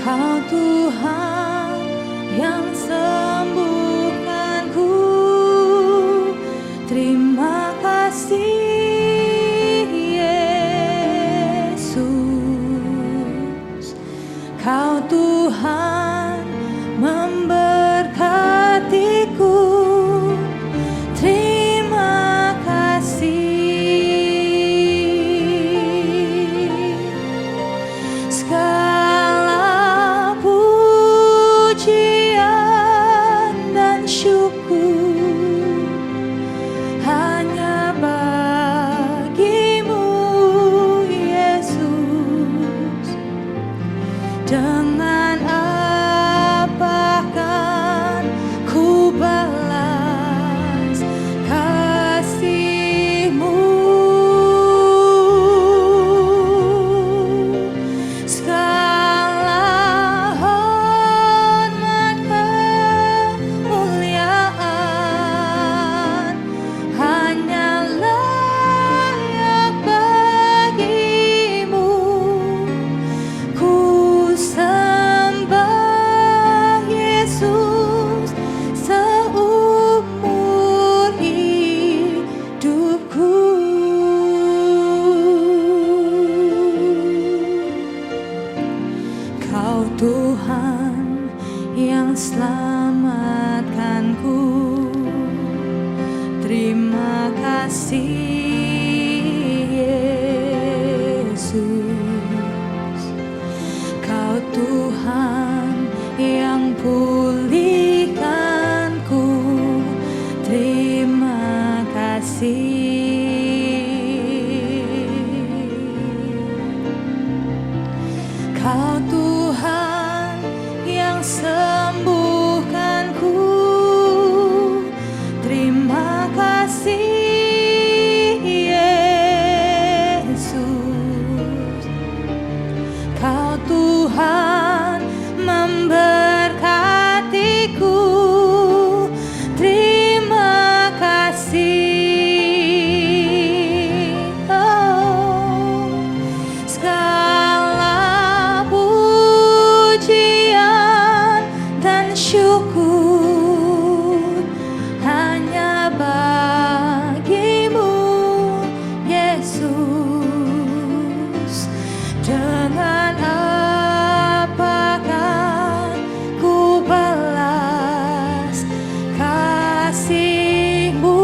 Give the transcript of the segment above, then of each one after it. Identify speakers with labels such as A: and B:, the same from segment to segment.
A: Kau Tuhan yang sembuhkanku, terima kasih Yesus. Kau Tuhan memberkatiku, terima kasih. Segala pujian dan syukur hanya bagimu Yesus. Dengan apakah ku balas kasih-Mu? Segala hormat kemuliaan hanya layak bagimu. Ku sembah Yesus seumur hidupku. Kau Tuhan yang selamatkanku, terima kasih Yesus. Kau Tuhan yang pulihkanku, terima kasih. Kau Tuhan yang sembuhkanku, terima kasih Yesus. Kau Tuhan memberkatiku, terima kasih. Oh, segala pujian dan syukur hanya bagimu Yesus. Dengan apakah ku balas kasih-Mu?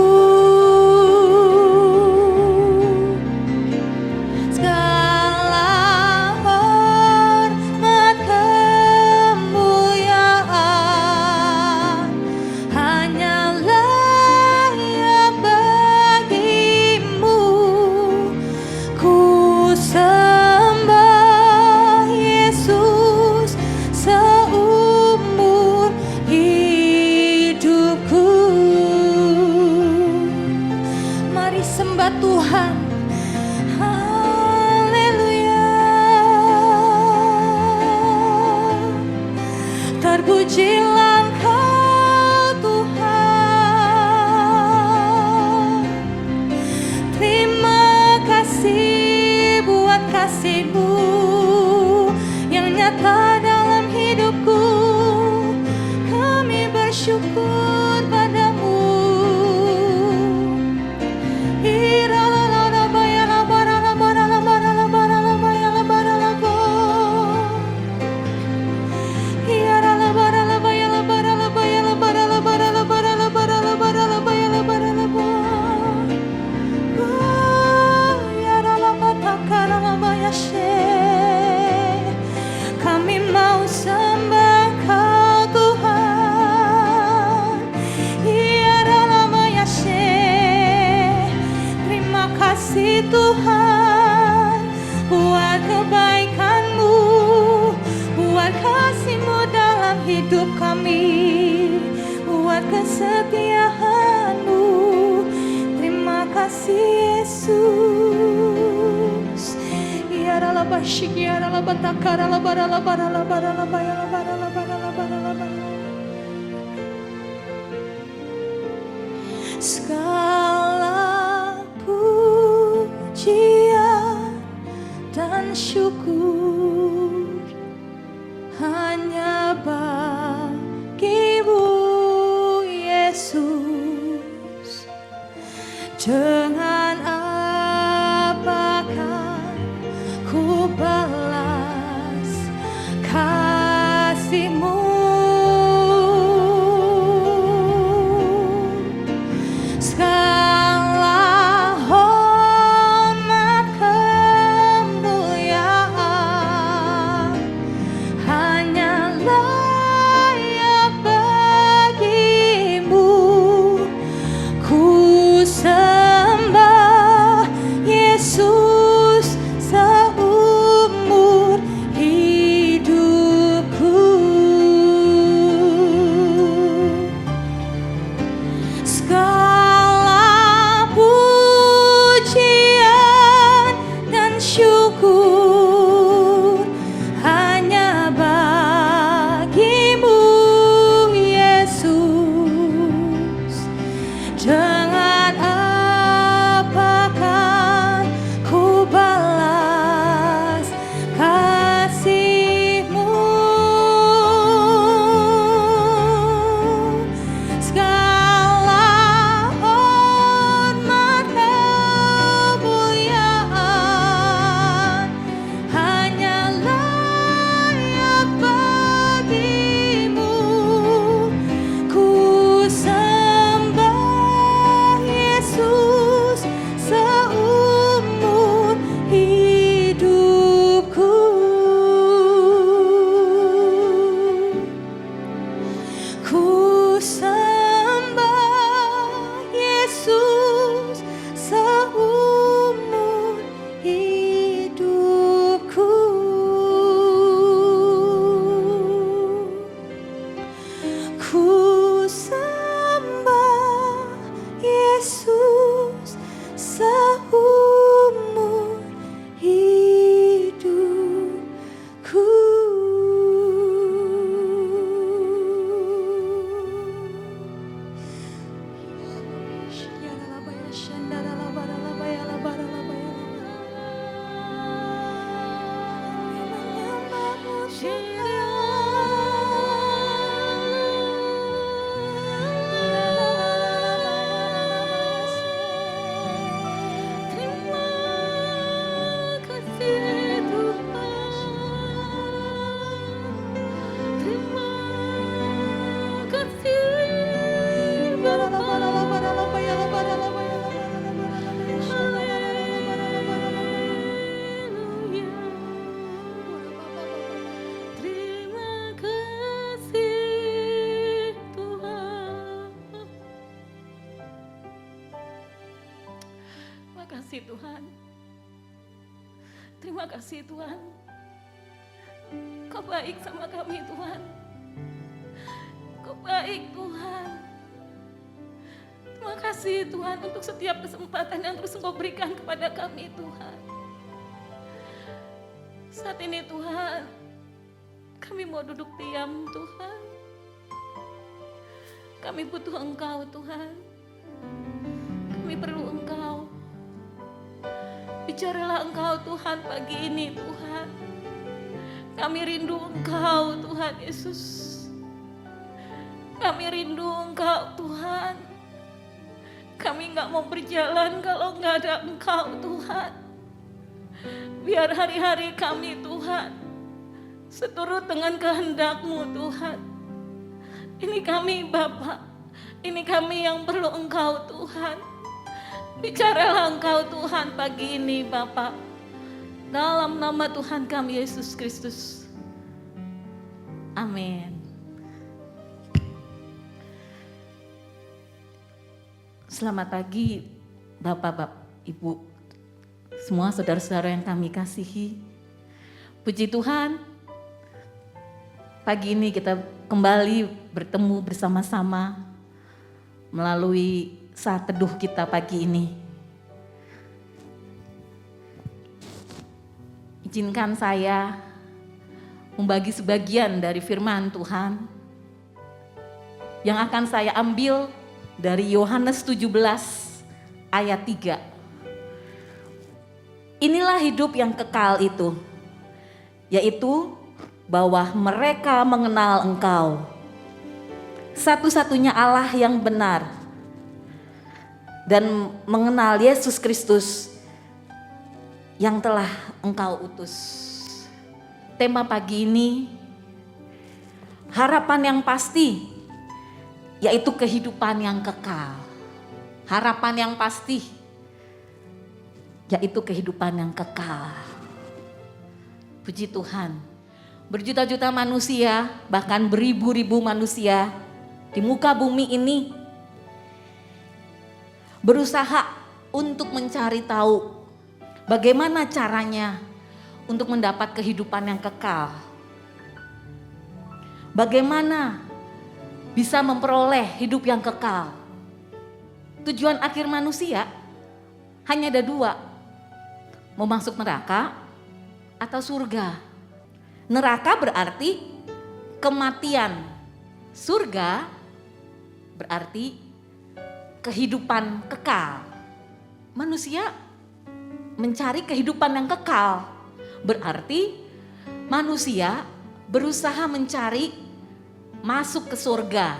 A: Segala hormat kemuliaan hanya layak bagimu. Ku sembah Yesus seumur hidupku. Mari sembah Tuhan. Haleluya. Terpujilah Engkau Tuhan. Terima kasih buat kasih-Mu yang nyata dalam hidupku. Kami bersyukur padamu. Kami mau sembah Kau Tuhan. Terima kasih Tuhan buat kebaikan-Mu, buat kasih-Mu dalam hidup kami, buat kesetiaan-Mu. Terima kasih Yesus. Ya rala basyik ya rala batakara la barala barala barala barala barala barala barala barala. Segala puji pujian dan syukur hanya bagi-Mu Yesus. Dengan apakah ku balas kasih-Mu? Segala hormat kemuliaan hanya layak bagi-Mu. Ku sembah Yesus seumur hidupku. Segala pujian dan syukur hanya bagi-Mu Yesus. Dengan apakah ku balas kasih-Mu? Segala hormat kemuliaan hanya layak bagi-Mu. Ku sembah Yesus seumur hidupku. Ku sembah Yesus seumur hidupku. Ku sembah Yesus seumur hidupku. Terima kasih Tuhan. Terima kasih Tuhan. Kau baik sama kami Tuhan. Kau baik Tuhan. Terima kasih Tuhan untuk setiap kesempatan yang terus Engkau berikan kepada kami Tuhan. Saat ini Tuhan, kami mau duduk diam Tuhan. Kami butuh Engkau Tuhan. Kami perlu Engkau. Bicaralah Engkau Tuhan pagi ini Tuhan. Kami rindu Engkau Tuhan Yesus. Kami rindu Engkau Tuhan. Kami gak mau berjalan kalau gak ada Engkau Tuhan. Biar hari-hari kami Tuhan seturut dengan kehendak-Mu Tuhan. Ini kami Bapa, ini kami yang perlu Engkau Tuhan. Bicaralah Engkau Tuhan pagi ini Bapa. Dalam nama Tuhan kami Yesus Kristus. Amin. Selamat pagi Bapak, Ibu, semua saudara-saudara yang kami kasihi. Puji Tuhan, pagi ini kita kembali bertemu bersama-sama melalui saat teduh kita pagi ini. Izinkan saya membagi sebagian dari firman Tuhan yang akan saya ambil dari Yohanes 17 ayat 3. Inilah hidup yang kekal itu, yaitu bahwa mereka mengenal Engkau, satu-satunya Allah yang benar, dan mengenal Yesus Kristus yang telah Engkau utus. Tema pagi ini, harapan yang pasti, yaitu kehidupan yang kekal. Harapan yang pasti, yaitu kehidupan yang kekal. Puji Tuhan, berjuta-juta manusia, bahkan beribu-ribu manusia di muka bumi ini berusaha untuk mencari tahu bagaimana caranya untuk mendapat kehidupan yang kekal. Bagaimana bisa memperoleh hidup yang kekal. Tujuan akhir manusia hanya ada dua, mau masuk neraka atau surga. Neraka berarti kematian, surga berarti kehidupan kekal. Manusia mencari kehidupan yang kekal, berarti manusia berusaha mencari masuk ke surga.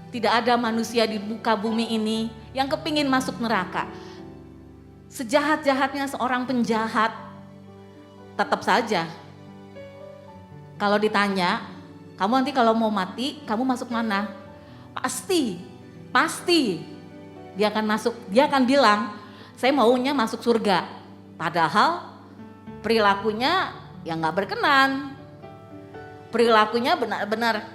A: Tidak ada manusia di muka bumi ini yang kepingin masuk neraka. Sejahat-jahatnya seorang penjahat, tetap saja kalau ditanya, kamu nanti kalau mau mati, kamu masuk mana? Pasti dia akan masuk, dia akan bilang, saya maunya masuk surga. Padahal perilakunya yang gak berkenan, perilakunya benar-benar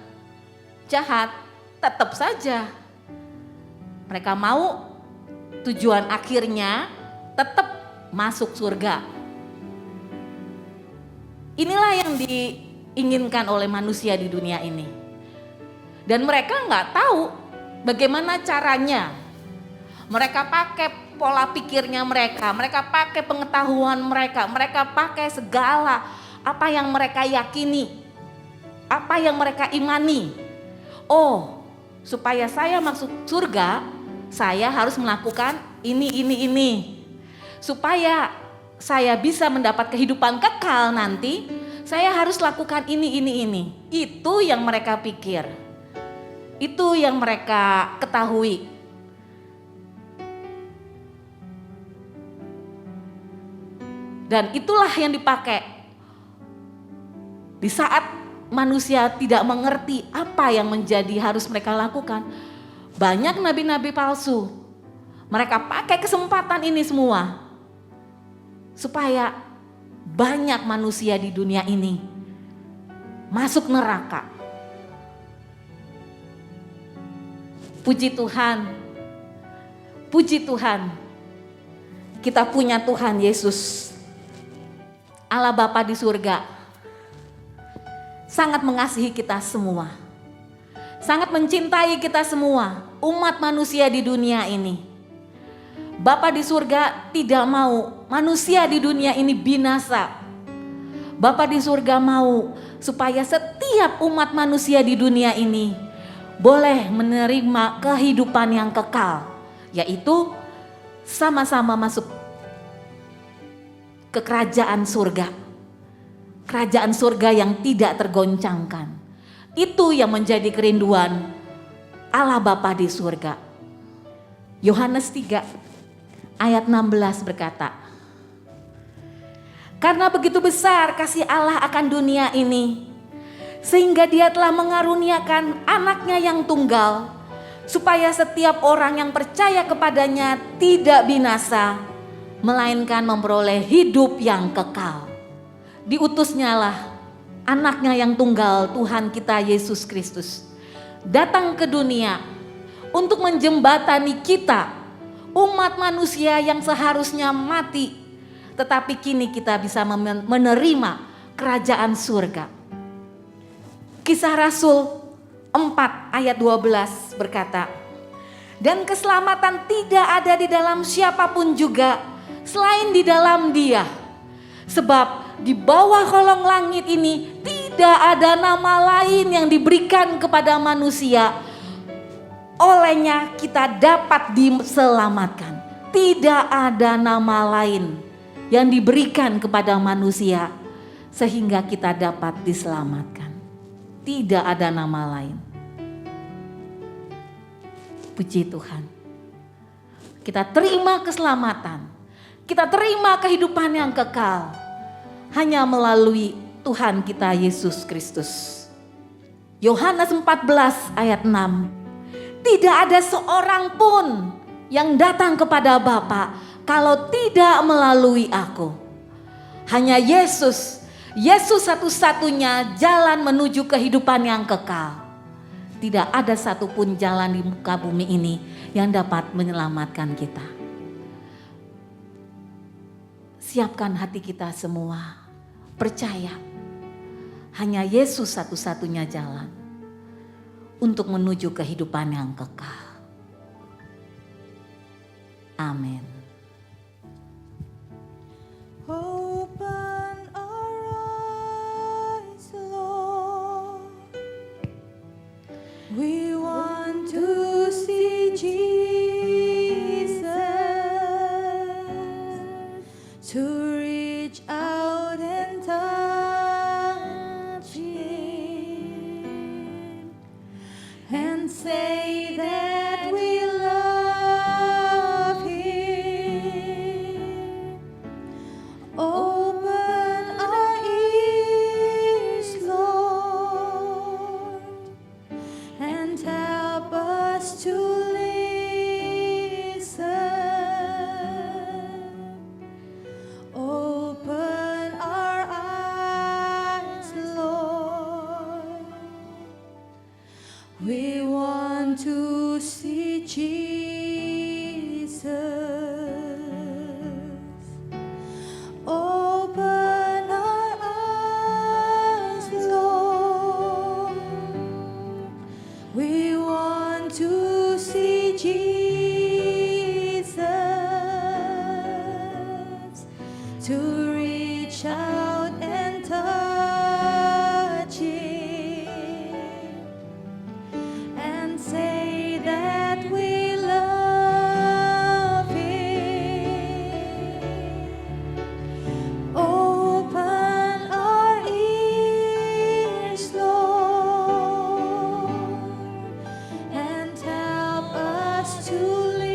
A: jahat. Tetap saja mereka mau tujuan akhirnya tetap masuk surga. Inilah yang diinginkan oleh manusia di dunia ini. Dan mereka nggak tahu bagaimana caranya. Mereka pakai pola pikirnya mereka pakai pengetahuan mereka pakai segala apa yang mereka yakini, apa yang mereka imani. Oh, supaya saya masuk surga, saya harus melakukan ini. Supaya saya bisa mendapat kehidupan kekal nanti, saya harus lakukan ini. Itu yang mereka pikir. Itu yang mereka ketahui. Dan itulah yang dipakai. Di saat manusia tidak mengerti apa yang menjadi harus mereka lakukan. Banyak nabi-nabi palsu. Mereka pakai kesempatan ini semua supaya banyak manusia di dunia ini masuk neraka. Puji Tuhan. Kita punya Tuhan Yesus, Allah Bapa di surga. Sangat mengasihi kita semua, sangat mencintai kita semua, umat manusia di dunia ini. Bapa di surga tidak mau manusia di dunia ini binasa. Bapa di surga mau supaya setiap umat manusia di dunia ini boleh menerima kehidupan yang kekal, yaitu sama-sama masuk ke kerajaan surga. Kerajaan surga yang tidak tergoncangkan. Itu yang menjadi kerinduan Allah Bapa di surga. Yohanes 3 ayat 16 berkata, karena begitu besar kasih Allah akan dunia ini, sehingga Dia telah mengaruniakan anaknya yang tunggal, supaya setiap orang yang percaya kepadanya tidak binasa, melainkan memperoleh hidup yang kekal. Diutusnyalah anaknya yang tunggal, Tuhan kita Yesus Kristus, datang ke dunia untuk menjembatani kita, umat manusia yang seharusnya mati, tetapi kini kita bisa menerima kerajaan surga. Kisah Rasul 4 ayat 12 berkata, dan keselamatan tidak ada di dalam siapapun juga selain di dalam Dia, sebab di bawah kolong langit ini tidak ada nama lain yang diberikan kepada manusia, olehnya kita dapat diselamatkan. tidak ada nama lain yang diberikan kepada manusia sehingga kita dapat diselamatkan. Tidak ada nama lain. Puji Tuhan. Kita terima keselamatan. Kita terima kehidupan yang kekal. Hanya melalui Tuhan kita Yesus Kristus. Yohanes 14 ayat 6. Tidak ada seorang pun yang datang kepada Bapa kalau tidak melalui aku. Hanya Yesus satu-satunya jalan menuju kehidupan yang kekal. Tidak ada satupun jalan di muka bumi ini yang dapat menyelamatkan kita. Siapkan hati kita semua, percaya hanya Yesus satu-satunya jalan untuk menuju kehidupan yang kekal. Amin.
B: Open our eyes, Lord. We want to see Jesus, to reach out and touch Him and say that we love Him. Open our ears, Lord, and help us to listen. Open our eyes, Lord. We want to see Jesus. Open our eyes, Lord. We want to see Jesus, to reach out and touch Him and say that we love Him. Open our ears, Lord, and help us to listen.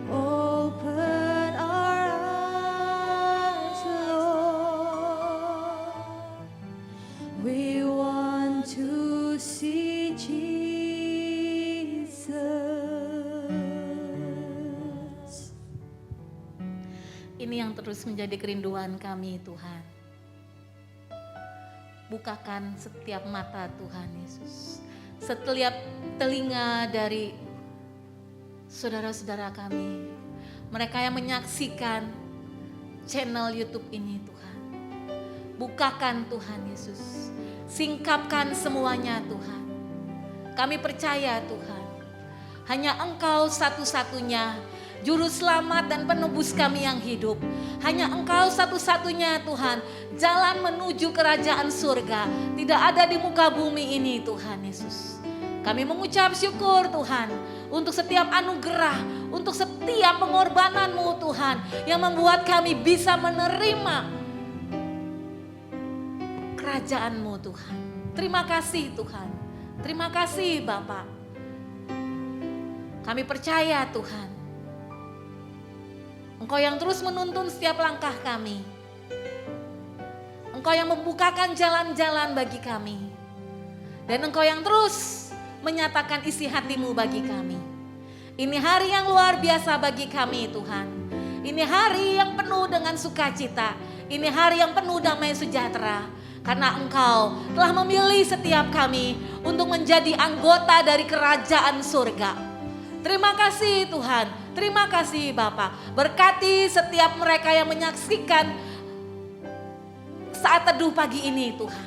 B: Open our eyes, Lord. We want to see Jesus.
A: Ini yang terus menjadi kerinduan kami, Tuhan. Bukakan setiap mata, Tuhan Yesus. Setiap telinga dari saudara-saudara kami. Mereka yang menyaksikan channel YouTube ini, Tuhan. Bukakan, Tuhan Yesus. Singkapkan semuanya, Tuhan. Kami percaya, Tuhan. Hanya Engkau satu-satunya Juru Selamat dan Penebus kami yang hidup. Hanya Engkau satu-satunya, Tuhan, jalan menuju kerajaan surga. Tidak ada di muka bumi ini, Tuhan Yesus. Kami mengucap syukur, Tuhan, untuk setiap anugerah, untuk setiap pengorbanan-Mu, Tuhan, yang membuat kami bisa menerima kerajaan-Mu, Tuhan. Terima kasih, Tuhan. Terima kasih, Bapak. Kami percaya, Tuhan, Engkau yang terus menuntun setiap langkah kami. Engkau yang membukakan jalan-jalan bagi kami. Dan Engkau yang terus menyatakan isi hati-Mu bagi kami. Ini hari yang luar biasa bagi kami, Tuhan. Ini hari yang penuh dengan sukacita. Ini hari yang penuh damai sejahtera. Karena Engkau telah memilih setiap kami untuk menjadi anggota dari kerajaan surga. Terima kasih, Tuhan. Terima kasih, Bapak. Berkati setiap mereka yang menyaksikan saat teduh pagi ini, Tuhan.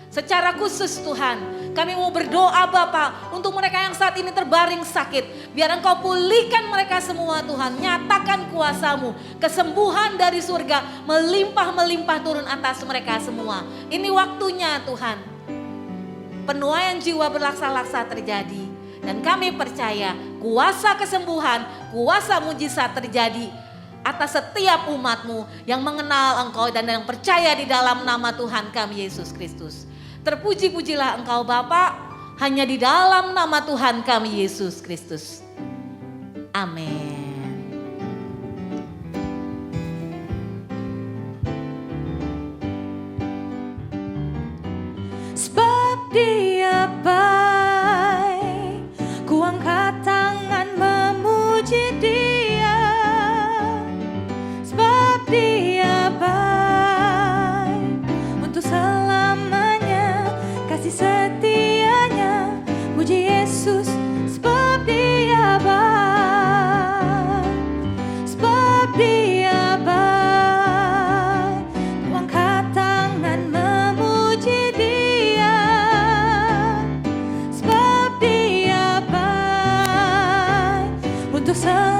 A: Secara khusus, Tuhan, kami mau berdoa, Bapak, untuk mereka yang saat ini terbaring sakit. Biar Engkau pulihkan mereka semua, Tuhan. Nyatakan kuasa-Mu, kesembuhan dari surga melimpah-melimpah turun atas mereka semua. Ini waktunya, Tuhan. penuaian jiwa berlaksa-laksa terjadi. Dan kami percaya kuasa kesembuhan, kuasa mujizat terjadi atas setiap umat-Mu yang mengenal Engkau dan yang percaya di dalam nama Tuhan kami Yesus Kristus. Terpuji-pujilah Engkau Bapa, hanya di dalam nama Tuhan kami Yesus Kristus. Amin.
B: Sebab Dia baik, ku angkat tangan memuji Dia. Sebab Dia baik, untuk selamanya kasih setianya. Puji Yesus, sebab Dia baik, sebab Dia baik, ku angkat tangan memuji Dia. Sebab Dia baik, untuk selamanya